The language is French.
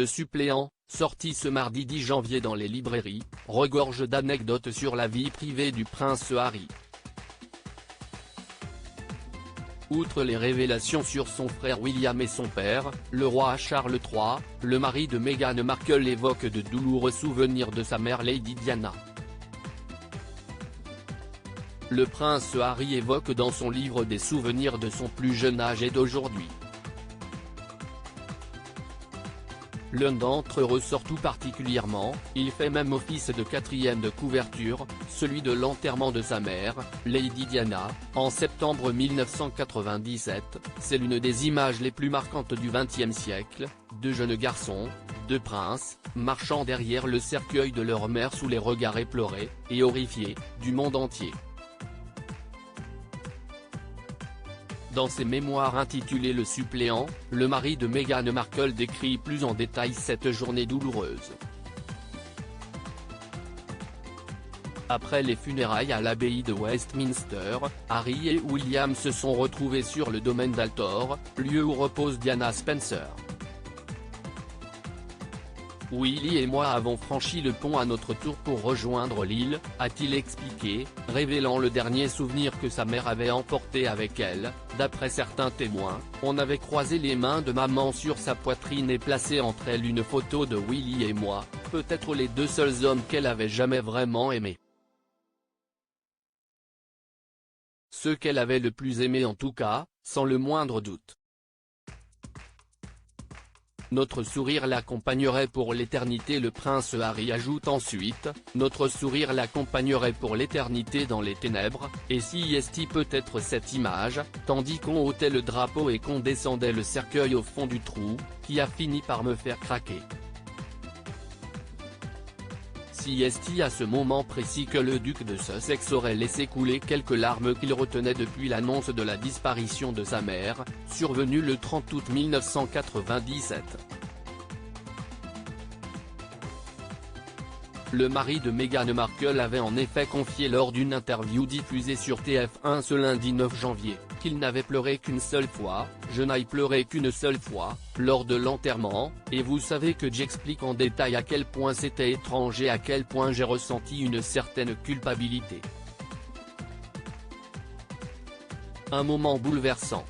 Le suppléant, sorti ce mardi 10 janvier dans les librairies, regorge d'anecdotes sur la vie privée du prince Harry. Outre les révélations sur son frère William et son père, le roi Charles III, le mari de Meghan Markle évoque de douloureux souvenirs de sa mère Lady Diana. Le prince Harry évoque dans son livre des souvenirs de son plus jeune âge et d'aujourd'hui. L'un d'entre eux ressort tout particulièrement, il fait même office de quatrième de couverture, celui de l'enterrement de sa mère, Lady Diana, en septembre 1997, c'est l'une des images les plus marquantes du XXe siècle, deux jeunes garçons, deux princes, marchant derrière le cercueil de leur mère sous les regards éplorés, et horrifiés, du monde entier. Dans ses mémoires intitulées Le suppléant, le mari de Meghan Markle décrit plus en détail cette journée douloureuse. Après les funérailles à l'abbaye de Westminster, Harry et William se sont retrouvés sur le domaine d'Altor, lieu où repose Diana Spencer. Willy et moi avons franchi le pont à notre tour pour rejoindre l'île, a-t-il expliqué, révélant le dernier souvenir que sa mère avait emporté avec elle. D'après certains témoins, on avait croisé les mains de maman sur sa poitrine et placé entre elles une photo de Willy et moi, peut-être les deux seuls hommes qu'elle avait jamais vraiment aimés. Ceux qu'elle avait le plus aimés en tout cas, sans le moindre doute. Notre sourire l'accompagnerait pour l'éternité. Le prince Harry ajoute ensuite, notre sourire l'accompagnerait pour l'éternité dans les ténèbres, et si est peut-être cette image, tandis qu'on ôtait le drapeau et qu'on descendait le cercueil au fond du trou, qui a fini par me faire craquer. Si est à ce moment précis que le duc de Sussex aurait laissé couler quelques larmes qu'il retenait depuis l'annonce de la disparition de sa mère, survenue le 30 août 1997. Le mari de Meghan Markle avait en effet confié lors d'une interview diffusée sur TF1 ce lundi 9 janvier, qu'il n'avait pleuré qu'une seule fois, je n'ai pleuré qu'une seule fois, lors de l'enterrement, et vous savez que j'explique en détail à quel point c'était étrange et à quel point j'ai ressenti une certaine culpabilité. Un moment bouleversant.